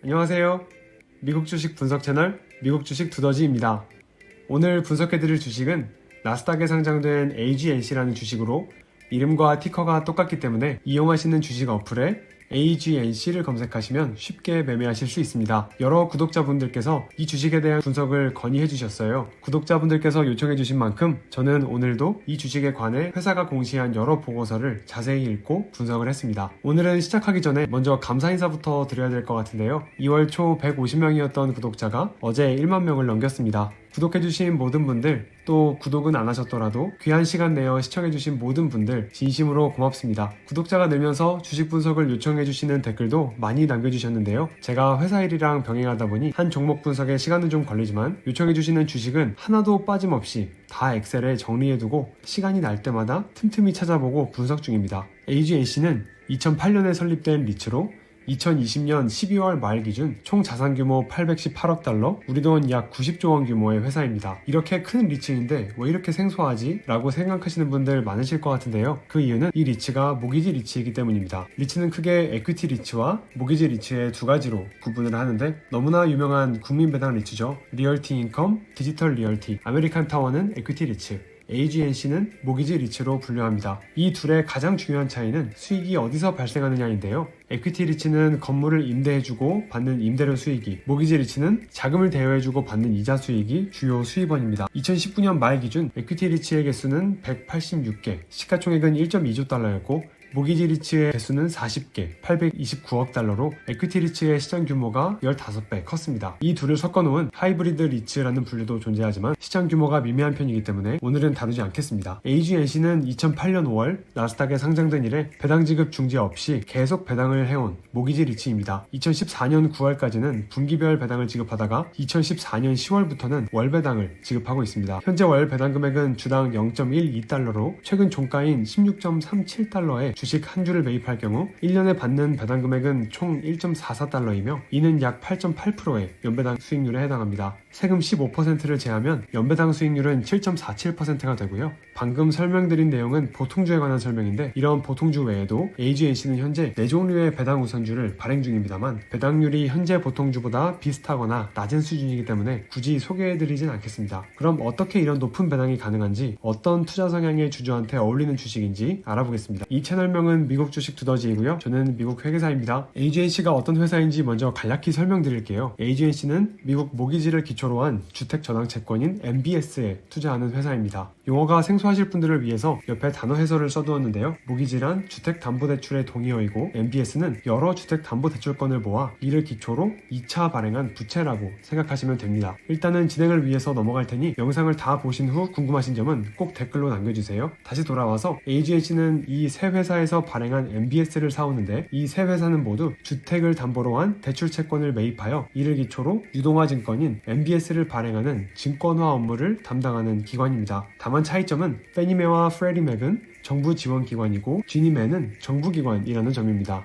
안녕하세요. 미국 주식 분석 채널 미국 주식 두더지입니다. 오늘 분석해드릴 주식은 나스닥에 상장된 AGNC라는 주식으로 이름과 티커가 똑같기 때문에 이용하시는 주식 어플에 AGNC를 검색하시면 쉽게 매매하실 수 있습니다. 여러 구독자분들께서 이 주식에 대한 분석을 건의해 주셨어요. 구독자분들께서 요청해 주신 만큼 저는 오늘도 이 주식에 관해 회사가 공시한 여러 보고서를 자세히 읽고 분석을 했습니다. 오늘은 시작하기 전에 먼저 감사 인사부터 드려야 될 것 같은데요. 2월 초 150명이었던 구독자가 어제 1만 명을 넘겼습니다. 구독해주신 모든 분들, 또 구독은 안 하셨더라도 귀한 시간 내어 시청해주신 모든 분들 진심으로 고맙습니다. 구독자가 늘면서 주식 분석을 요청해주시는 댓글도 많이 남겨주셨는데요. 제가 회사 일이랑 병행하다 보니 한 종목 분석에 시간은 좀 걸리지만 요청해주시는 주식은 하나도 빠짐없이 다 엑셀에 정리해두고 시간이 날 때마다 틈틈이 찾아보고 분석 중입니다. AGNC는 2008년에 설립된 리츠로 2020년 12월 말 기준 총 자산 규모 818억 달러, 우리 돈 약 90조 원 규모의 회사입니다. 이렇게 큰 리츠인데 왜 이렇게 생소하지? 라고 생각하시는 분들 많으실 것 같은데요. 그 이유는 이 리츠가 모기지 리츠이기 때문입니다. 리츠는 크게 에퀴티 리츠와 모기지 리츠의 두 가지로 구분을 하는데 너무나 유명한 국민 배당 리츠죠. 리얼티 인컴, 디지털 리얼티, 아메리칸 타워는 에퀴티 리츠, AGNC는 모기지 리츠로 분류합니다. 이 둘의 가장 중요한 차이는 수익이 어디서 발생하느냐인데요. 에퀴티 리츠는 건물을 임대해주고 받는 임대료 수익이, 모기지 리츠는 자금을 대여해주고 받는 이자 수익이 주요 수입원입니다. 2019년 말 기준 에퀴티 리츠의 개수는 186개, 시가총액은 1.2조 달러였고 모기지 리츠의 개수는 40개, 829억 달러로 에퀴티 리츠의 시장 규모가 15배 컸습니다. 이 둘을 섞어놓은 하이브리드 리츠라는 분류도 존재하지만 시장 규모가 미미한 편이기 때문에 오늘은 다루지 않겠습니다. AGNC는 2008년 5월 나스닥에 상장된 이래 배당 지급 중지 없이 계속 배당을 해온 모기지 리츠입니다. 2014년 9월까지는 분기별 배당을 지급하다가 2014년 10월부터는 월 배당을 지급하고 있습니다. 현재 월 배당 금액은 주당 0.12달러로 최근 종가인 16.37달러에 주식 한 주를 매입할 경우 1년에 받는 배당 금액은 총 1.44달러이며 이는 약 8.8%의 연배당 수익률에 해당합니다. 세금 15%를 제하면 연배당 수익률은 7.47%가 되고요. 방금 설명드린 내용은 보통주에 관한 설명인데 이런 보통주 외에도 AGNC는 현재 4종류의 배당 우선주를 발행 중입니다만 배당률이 현재 보통주보다 비슷하거나 낮은 수준이기 때문에 굳이 소개해드리진 않겠습니다. 그럼 어떻게 이런 높은 배당이 가능한지, 어떤 투자 성향의 주주한테 어울리는 주식인지 알아보겠습니다. 이 채널명은 미국 주식 두더지이고요. 저는 미국 회계사입니다. AGNC가 어떤 회사인지 먼저 간략히 설명드릴게요. AGNC는 미국 모기지를 기초로 한 주택저당 채권인 MBS에 투자하는 회사입니다. 용어가 생소하실 분들을 위해서 옆에 단어 해설을 써두었는데요. 모기지란 주택담보대출의 동의어이고 MBS는 여러 주택담보대출권을 모아 이를 기초로 2차 발행한 부채라고 생각하시면 됩니다. 일단은 진행을 위해서 넘어갈 테니 영상을 다 보신 후 궁금하신 점은 꼭 댓글로 남겨주세요. 다시 돌아와서 AGNC는 이 세 회사에서 발행한 MBS를 사오는데 이 세 회사는 모두 주택을 담보로 한 대출채권을 매입하여 이를 기초로 유동화증권인 MBS를 발행하는 증권화 업무를 담당하는 기관입니다. 다만 차이점은 페니메와 프레디맥은 정부 지원기관이고 지니매는 정부기관이라는 점입니다.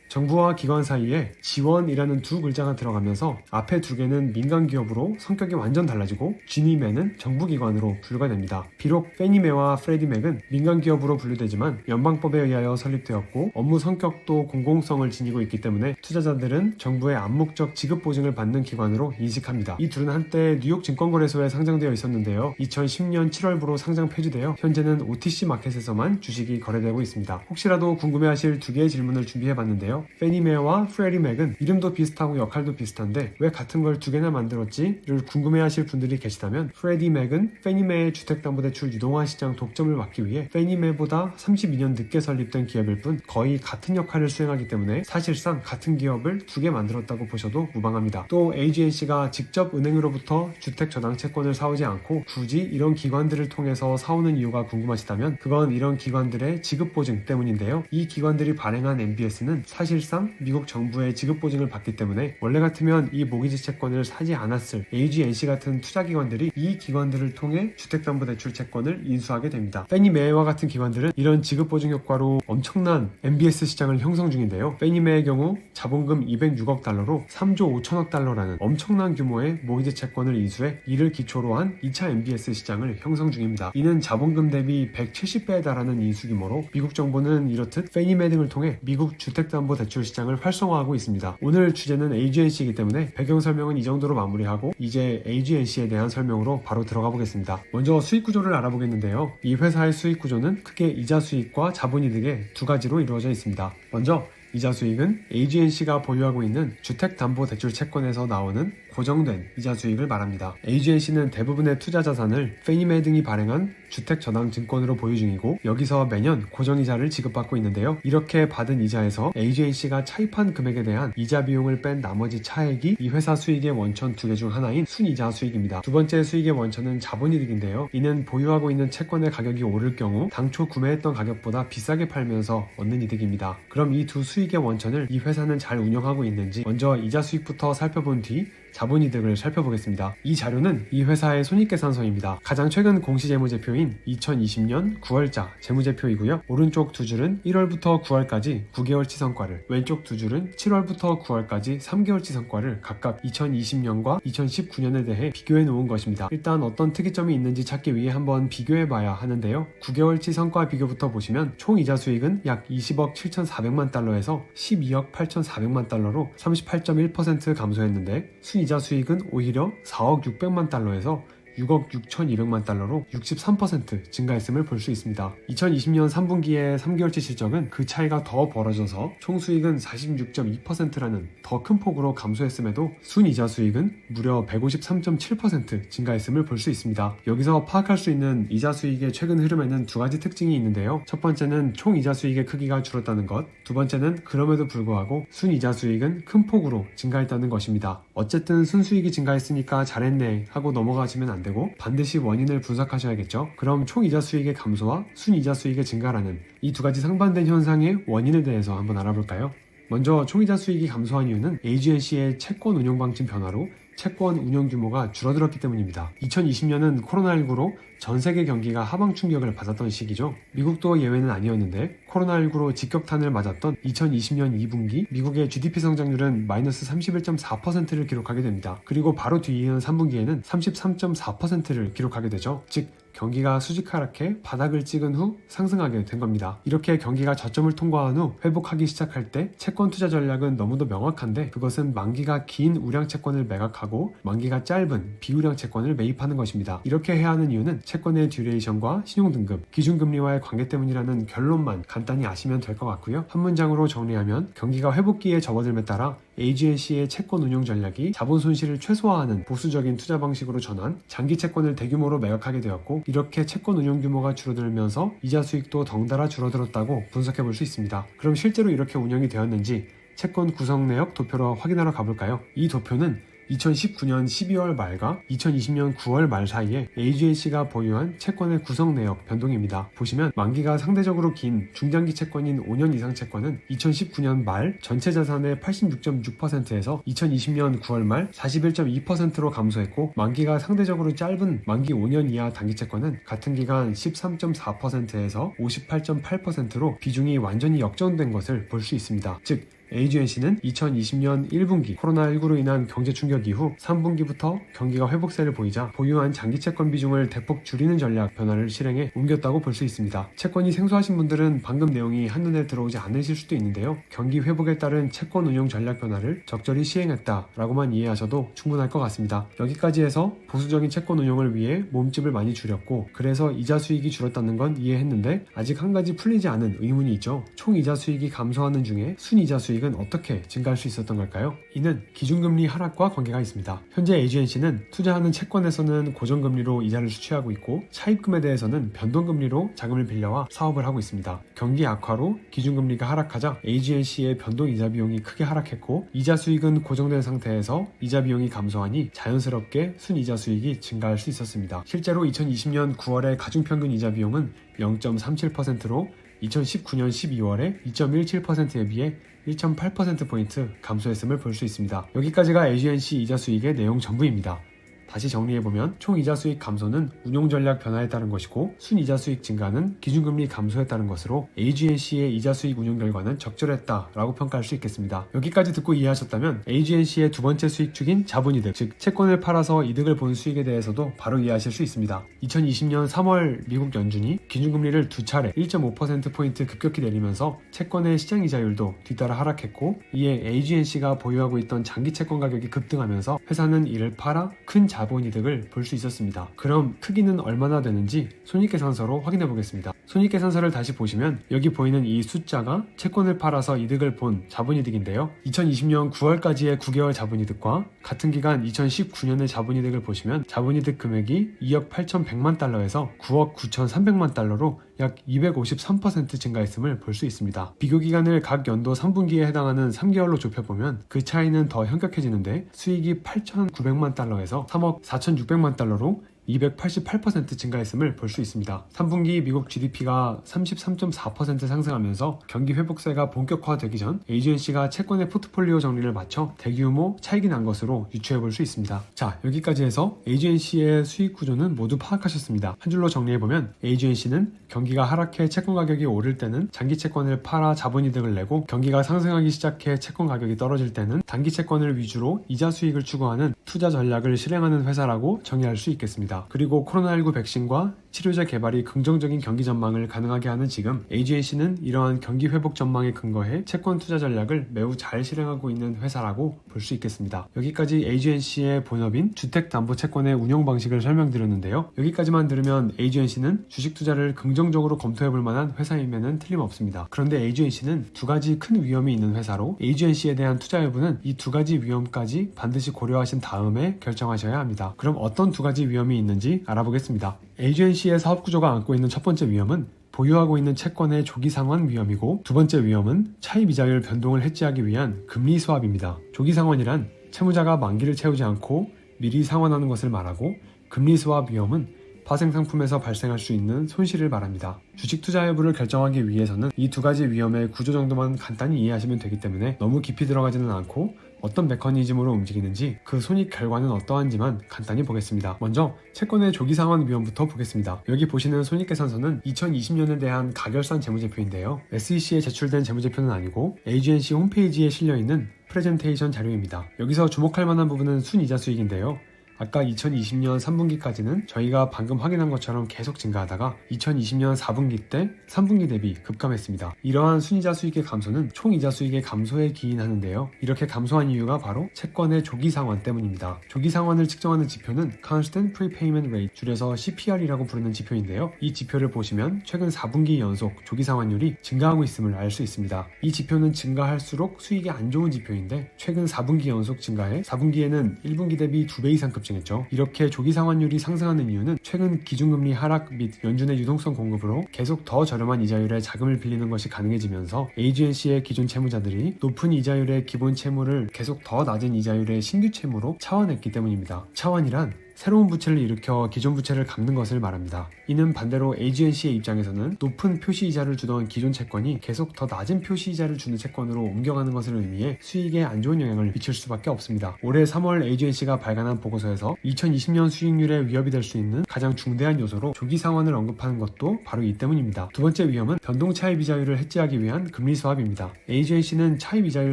정부와 기관 사이에 지원이라는 두 글자가 들어가면서 앞에 두 개는 민간기업으로 성격이 완전 달라지고 지니매는 정부기관으로 분류가 됩니다. 비록 페니매와 프레디맥은 민간기업으로 분류되지만 연방법에 의하여 설립되었고 업무 성격도 공공성을 지니고 있기 때문에 투자자들은 정부의 암묵적 지급 보증을 받는 기관으로 인식합니다. 이 둘은 한때 뉴욕 증권거래소에 상장되어 있었는데요. 2010년 7월부로 상장 폐지되어 현재는 OTC 마켓에서만 주식이 거래되고 있습니다. 혹시라도 궁금해하실 두 개의 질문을 준비해봤는데요. 페니메와 프레디맥은 이름도 비슷하고 역할도 비슷한데 왜 같은 걸 두 개나 만들었지?를 궁금해하실 분들이 계시다면 프레디맥은 페니메의 주택담보대출 유동화 시장 독점을 막기 위해 페니메보다 32년 늦게 설립된 기업일 뿐 거의 같은 역할을 수행하기 때문에 사실상 같은 기업을 두 개 만들었다고 보셔도 무방합니다. 또 AGNC가 직접 은행으로부터 주택저당채권을 사오지 않고 굳이 이런 기관들을 통해서 사오는 이유가 궁금하시다면 그건 이런 기관들의 지급보증 때문인데요. 이 기관들이 발행한 MBS는 사실상 미국 정부의 지급보증을 받기 때문에 원래 같으면 이 모기지 채권을 사지 않았을 AGNC 같은 투자기관들이 이 기관들을 통해 주택담보대출 채권을 인수하게 됩니다. 페니메와 같은 기관들은 이런 지급보증 효과로 엄청난 MBS 시장을 형성 중인데요. 페니메의 경우 자본금 206억 달러로 3조 5천억 달러라는 엄청난 규모의 모기지 채권을 인수해 이를 기초로 한 2차 MBS 시장을 형성 중입니다. 이는 자본금 대비 170배에 달하는 인수 규모로 미국 정부는 이렇듯 페니메 등을 통해 미국 주택담보 주택담보대출 시장을 활성화하고 있습니다. 오늘 주제는 AGNC이기 때문에 배경 설명은 이 정도로 마무리하고 이제 AGNC에 대한 설명으로 바로 들어가 보겠습니다. 먼저 수익 구조를 알아보겠는데요. 이 회사의 수익 구조는 크게 이자 수익과 자본이득의 두 가지로 이루어져 있습니다. 먼저 이자 수익은 AGNC가 보유하고 있는 주택담보대출 채권에서 나오는 고정된 이자 수익을 말합니다. AGNC는 대부분의 투자 자산을 페니메 등이 발행한 주택저당증권으로 보유 중이고 여기서 매년 고정이자를 지급받고 있는데요. 이렇게 받은 이자에서 AGNC가 차입한 금액에 대한 이자 비용을 뺀 나머지 차액이 이 회사 수익의 원천 두 개 중 하나인 순이자 수익입니다. 두 번째 수익의 원천은 자본이득인데요. 이는 보유하고 있는 채권의 가격이 오를 경우 당초 구매했던 가격보다 비싸게 팔면서 얻는 이득입니다. 그럼 이 두 수익의 원천을 이 회사는 잘 운영하고 있는지 먼저 이자 수익부터 살펴본 뒤 자본이득을 살펴보겠습니다. 이 자료는 이 회사의 손익계산서입니다. 가장 최근 공시재무제표인 2020년 9월자 재무제표이고요. 오른쪽 두 줄은 1월부터 9월까지 9개월치 성과를, 왼쪽 두 줄은 7월부터 9월까지 3개월치 성과를 각각 2020년과 2019년에 대해 비교해 놓은 것입니다. 일단 어떤 특이점이 있는지 찾기 위해 한번 비교해 봐야 하는데요. 9개월치 성과 비교부터 보시면 총 이자 수익은 약 20억 7,400만 달러에서 12억 8,400만 달러로 38.1% 감소했는데 순이자 수익은 오히려 4억 600만 달러에서 6억 6,200만 달러로 63% 증가했음을 볼 수 있습니다. 2020년 3분기의 3개월치 실적은 그 차이가 더 벌어져서 총 수익은 46.2%라는 더 큰 폭으로 감소했음에도 순이자 수익은 무려 153.7% 증가했음을 볼 수 있습니다. 여기서 파악할 수 있는 이자 수익의 최근 흐름에는 두 가지 특징이 있는데요. 첫 번째는 총 이자 수익의 크기가 줄었다는 것, 두 번째는 그럼에도 불구하고 순이자 수익은 큰 폭으로 증가했다는 것입니다. 어쨌든 순수익이 증가했으니까 잘했네 하고 넘어가시면 안 되고 반드시 원인을 분석하셔야겠죠. 그럼 총 이자 수익의 감소와 순이자 수익의 증가라는 이 두 가지 상반된 현상의 원인에 대해서 한번 알아볼까요? 먼저 총 이자 수익이 감소한 이유는 AGNC의 채권 운용 방침 변화로 채권 운용 규모가 줄어들었기 때문입니다. 2020년은 코로나19로 전 세계 경기가 하방 충격을 받았던 시기죠. 미국도 예외는 아니었는데 코로나19로 직격탄을 맞았던 2020년 2분기 미국의 GDP 성장률은 마이너스 31.4%를 기록하게 됩니다. 그리고 바로 뒤이은 3분기에는 33.4%를 기록하게 되죠. 즉 경기가 수직 하락해 바닥을 찍은 후 상승하게 된 겁니다. 이렇게 경기가 저점을 통과한 후 회복하기 시작할 때 채권 투자 전략은 너무도 명확한데 그것은 만기가 긴 우량 채권을 매각하고 만기가 짧은 비우량 채권을 매입하는 것입니다. 이렇게 해야 하는 이유는 채권의 듀레이션과 신용등급, 기준금리와의 관계 때문이라는 결론만 간단히 아시면 될 것 같고요. 한 문장으로 정리하면 경기가 회복기에 접어들에 따라 AGNC의 채권 운용 전략이 자본 손실을 최소화하는 보수적인 투자 방식으로 전환, 장기 채권을 대규모로 매각하게 되었고 이렇게 채권 운용 규모가 줄어들면서 이자 수익도 덩달아 줄어들었다고 분석해 볼 수 있습니다. 그럼 실제로 이렇게 운영이 되었는지 채권 구성 내역 도표로 확인하러 가볼까요? 이 도표는 2019년 12월 말과 2020년 9월 말 사이에 AGNC가 보유한 채권의 구성 내역 변동입니다. 보시면 만기가 상대적으로 긴 중장기 채권인 5년 이상 채권은 2019년 말 전체 자산의 86.6%에서 2020년 9월 말 41.2%로 감소했고 만기가 상대적으로 짧은 만기 5년 이하 단기 채권은 같은 기간 13.4%에서 58.8%로 비중이 완전히 역전된 것을 볼 수 있습니다. 즉 AGNC는 2020년 1분기 코로나19로 인한 경제 충격 이후 3분기부터 경기가 회복세를 보이자 보유한 장기 채권 비중을 대폭 줄이는 전략 변화를 실행해 옮겼다고 볼 수 있습니다. 채권이 생소하신 분들은 방금 내용이 한눈에 들어오지 않으실 수도 있는데요. 경기 회복에 따른 채권 운용 전략 변화를 적절히 시행했다라고만 이해하셔도 충분할 것 같습니다. 여기까지 해서 보수적인 채권 운용을 위해 몸집을 많이 줄였고 그래서 이자 수익이 줄었다는 건 이해했는데 아직 한 가지 풀리지 않은 의문이 있죠. 총 이자 수익이 감소하는 중에 순이자 수익은 어떻게 증가할 수 있었던 걸까요? 이는 기준금리 하락과 관계가 있습니다. 현재 AGNC는 투자하는 채권에서는 고정금리로 이자를 수취하고 있고 차입금에 대해서는 변동금리로 자금을 빌려와 사업을 하고 있습니다. 경기 악화로 기준금리가 하락하자 AGNC의 변동이자 비용이 크게 하락했고 이자 수익은 고정된 상태에서 이자 비용이 감소하니 자연스럽게 순이자 수익이 증가할 수 있었습니다. 실제로 2020년 9월의 가중평균 이자 비용은 0.37%로 2019년 12월에 2.17%에 비해 1.8%포인트 감소했음을 볼 수 있습니다. 여기까지가 AGNC 이자 수익의 내용 전부입니다. 다시 정리해보면 총 이자 수익 감소는 운용 전략 변화에 따른 것이고 순이자 수익 증가는 기준금리 감소에 따른 것으로 AGNC의 이자 수익 운용 결과는 적절했다라고 평가할 수 있겠습니다. 여기까지 듣고 이해하셨다면 AGNC의 두 번째 수익축인 자본이득, 즉 채권을 팔아서 이득을 본 수익에 대해서도 바로 이해하실 수 있습니다. 2020년 3월 미국 연준이 기준금리를 두 차례 1.5%포인트 급격히 내리면서 채권의 시장 이자율도 뒤따라 하락했고, 이에 AGNC가 보유하고 있던 장기 채권 가격이 급등하면서 회사는 이를 팔아 큰 자본이득을 볼 수 있었습니다. 그럼 크기는 얼마나 되는지 손익계산서로 확인해 보겠습니다. 손익계산서를 다시 보시면 여기 보이는 이 숫자가 채권을 팔아서 이득을 본 자본이득인데요. 2020년 9월까지의 9개월 자본이득과 같은 기간 2019년의 자본이득을 보시면 자본이득 금액이 2억 8,100만 달러에서 9억 9,300만 달러로 약 253% 증가했음을 볼 수 있습니다. 비교 기간을 각 연도 3분기에 해당하는 3개월로 좁혀보면 그 차이는 더 현격해지는데 수익이 8,900만 달러에서 3억 4,600만 달러로 288% 증가했음을 볼 수 있습니다. 3분기 미국 GDP가 33.4% 상승하면서 경기 회복세가 본격화되기 전 AGNC가 채권의 포트폴리오 정리를 마쳐 대규모 차익이 난 것으로 유추해 볼 수 있습니다. 자, 여기까지 해서 AGNC의 수익 구조는 모두 파악하셨습니다. 한 줄로 정리해보면 AGNC는 경기가 하락해 채권 가격이 오를 때는 장기 채권을 팔아 자본이득을 내고, 경기가 상승하기 시작해 채권 가격이 떨어질 때는 단기 채권을 위주로 이자 수익을 추구하는 투자 전략을 실행하는 회사라고 정의할 수 있겠습니다. 그리고 코로나19 백신과 치료제 개발이 긍정적인 경기 전망을 가능하게 하는 지금 AGNC는 이러한 경기 회복 전망에 근거해 채권 투자 전략을 매우 잘 실행하고 있는 회사라고 볼 수 있겠습니다. 여기까지 AGNC의 본업인 주택담보채권의 운영 방식을 설명드렸는데요. 여기까지만 들으면 AGNC는 주식 투자를 긍정적으로 검토해 볼 만한 회사임에는 틀림없습니다. 그런데 AGNC는 두 가지 큰 위험이 있는 회사로 AGNC에 대한 투자 여부는 이 두 가지 위험까지 반드시 고려하신 다음에 결정하셔야 합니다. 그럼 어떤 두 가지 위험이 있는지 알아보겠습니다. AGNC의 사업 구조가 안고 있는 첫 번째 위험은 보유하고 있는 채권의 조기 상환 위험이고, 두 번째 위험은 차입 이자율 변동을 해지하기 위한 금리 스왑입니다. 조기 상환이란 채무자가 만기를 채우지 않고 미리 상환하는 것을 말하고, 금리 스왑 위험은 파생 상품에서 발생할 수 있는 손실을 말합니다. 주식 투자 여부를 결정하기 위해서는 이 두 가지 위험의 구조 정도만 간단히 이해하시면 되기 때문에 너무 깊이 들어가지는 않고 어떤 메커니즘으로 움직이는지, 그 손익 결과는 어떠한지만 간단히 보겠습니다. 먼저 채권의 조기 상환 위험부터 보겠습니다. 여기 보시는 손익계산서는 2020년에 대한 가결산 재무제표인데요. SEC에 제출된 재무제표는 아니고 AGNC 홈페이지에 실려있는 프레젠테이션 자료입니다. 여기서 주목할 만한 부분은 순이자 수익인데요. 아까 2020년 3분기까지는 저희가 방금 확인한 것처럼 계속 증가하다가 2020년 4분기 때 3분기 대비 급감했습니다. 이러한 순이자 수익의 감소는 총 이자 수익의 감소에 기인하는데요. 이렇게 감소한 이유가 바로 채권의 조기 상환 때문입니다. 조기 상환을 측정하는 지표는 Constant Prepayment Rate, 줄여서 CPR이라고 부르는 지표인데요. 이 지표를 보시면 최근 4분기 연속 조기 상환율이 증가하고 있음을 알 수 있습니다. 이 지표는 증가할수록 수익이 안 좋은 지표인데 최근 4분기 연속 증가해 4분기에는 1분기 대비 2배 이상 급증했죠. 이렇게 조기 상환율이 상승하는 이유는 최근 기준금리 하락 및 연준의 유동성 공급으로 계속 더 저렴한 이자율에 자금을 빌리는 것이 가능해지면서 AGNC의 기존 채무자들이 높은 이자율의 기본 채무를 계속 더 낮은 이자율의 신규 채무로 차환했기 때문입니다. 차환이란 새로운 부채를 일으켜 기존 부채를 갚는 것을 말합니다. 이는 반대로 AGNC의 입장에서는 높은 표시이자를 주던 기존 채권이 계속 더 낮은 표시이자를 주는 채권으로 옮겨가는 것을 의미해 수익에 안 좋은 영향을 미칠 수밖에 없습니다. 올해 3월 AGNC가 발간한 보고서에서 2020년 수익률에 위협이 될 수 있는 가장 중대한 요소로 조기 상환을 언급하는 것도 바로 이 때문입니다. 두 번째 위험은 변동 차입 이자율을 해지하기 위한 금리 스왑입니다. AGNC는 차입 이자율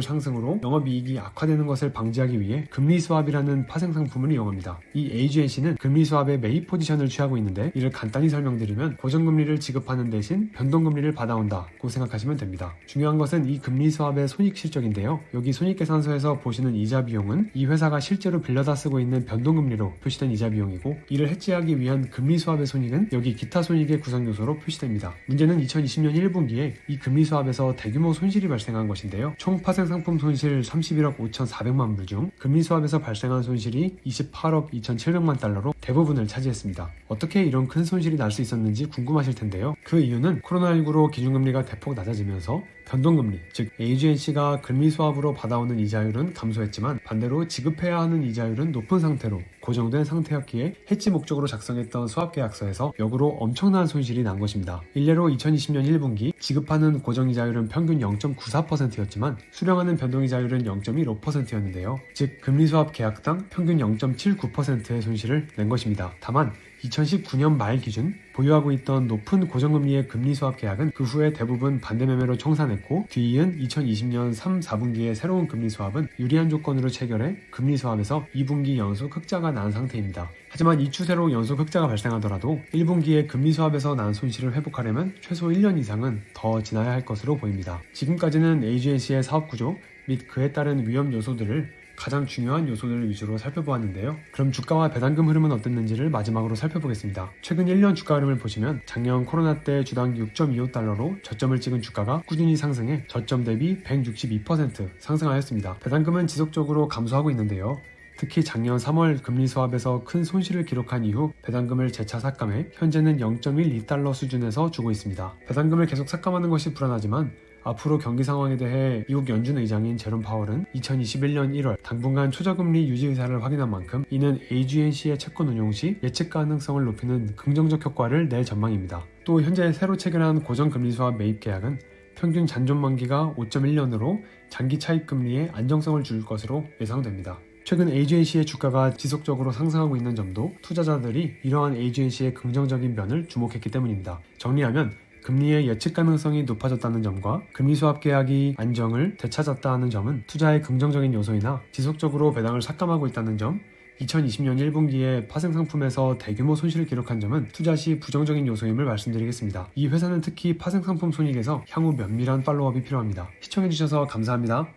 상승으로 영업이익이 악화되는 것을 방지하기 위해 금리 스왑이라는 파생 상품을 이용합니다. 이 AGNC는 금리 스왑의 매입 포지션을 취하고 있는데, 이를 간단히 설명드리면 고정금리를 지급하는 대신 변동금리를 받아온다고 생각하시면 됩니다. 중요한 것은 이 금리 스왑의 손익 실적인데요. 여기 손익계산서에서 보시는 이자 비용은 이 회사가 실제로 빌려다 쓰고 있는 변동금리로 표시된 이자 비용이고, 이를 해지하기 위한 금리 스왑의 손익은 여기 기타 손익의 구성 요소로 표시됩니다. 문제는 2020년 1분기에 이 금리 스왑에서 대규모 손실이 발생한 것인데요. 총 파생 상품 손실 31억 5,400만 불 중 금리 스왑에서 발생한 손실이 28억 2,700만 달러로 대부분을 차지했습니다. 어떻게 이런 큰 손실이 날 수 있었는지 궁금하실 텐데요. 그 이유는 코로나19로 기준금리가 대폭 낮아지면서 변동금리, 즉 agency가 금리 수합으로 받아오는 이자율은 감소했지만 반대로 지급해야 하는 이자율은 높은 상태로 고정된 상태였기에 해지 목적으로 작성했던 수합계약서에서 역으로 엄청난 손실이 난 것입니다. 일례로 2020년 1분기 지급하는 고정이자율은 평균 0.94%였지만 수령하는 변동이자율은 0.15%였는데요. 즉 금리 수합 계약당 평균 0.79%의 손실을 낸 것입니다. 다만 2019년 말 기준 보유하고 있던 높은 고정금리의 금리 수합 계약은 그 후에 대부분 반대 매매로 청산했고 뒤이은 2020년 3, 4분기의 새로운 금리 수합은 유리한 조건으로 체결해 금리 수합에서 2분기 연속 흑자가 난 상태입니다. 하지만 이 추세로 연속 흑자가 발생하더라도 1분기에 금리 수합에서 난 손실을 회복하려면 최소 1년 이상은 더 지나야 할 것으로 보입니다. 지금까지는 agency의 사업 구조 및 그에 따른 위험 요소들을 가장 중요한 요소들을 위주로 살펴보았는데요. 그럼 주가와 배당금 흐름은 어땠는지를 마지막으로 살펴보겠습니다. 최근 1년 주가 흐름을 보시면 작년 코로나 때 주당 6.25달러로 저점을 찍은 주가가 꾸준히 상승해 저점 대비 162% 상승하였습니다. 배당금은 지속적으로 감소하고 있는데요. 특히 작년 3월 금리 수합에서 큰 손실을 기록한 이후 배당금을 재차 삭감해 현재는 0.12달러 수준에서 주고 있습니다. 배당금을 계속 삭감하는 것이 불안하지만 앞으로 경기 상황에 대해 미국 연준 의장인 제롬 파월은 2021년 1월 당분간 초저금리 유지 의사를 확인한 만큼 이는 agency의 채권 운용 시 예측 가능성을 높이는 긍정적 효과를 낼 전망입니다. 또 현재 새로 체결한 고정금리 수합 매입 계약은 평균 잔존 만기가 5.1년으로 장기 차입 금리에 안정성을 줄 것으로 예상됩니다. 최근 agency의 주가가 지속적으로 상승하고 있는 점도 투자자들이 이러한 agency의 긍정적인 면을 주목했기 때문입니다. 정리하면 금리의 예측 가능성이 높아졌다는 점과 금리 수합 계약이 안정을 되찾았다는 점은 투자의 긍정적인 요소이나 지속적으로 배당을 삭감하고 있다는 점, 2020년 1분기에 파생 상품에서 대규모 손실을 기록한 점은 투자 시 부정적인 요소임을 말씀드리겠습니다. 이 회사는 특히 파생 상품 손익에서 향후 면밀한 팔로우업이 필요합니다. 시청해주셔서 감사합니다.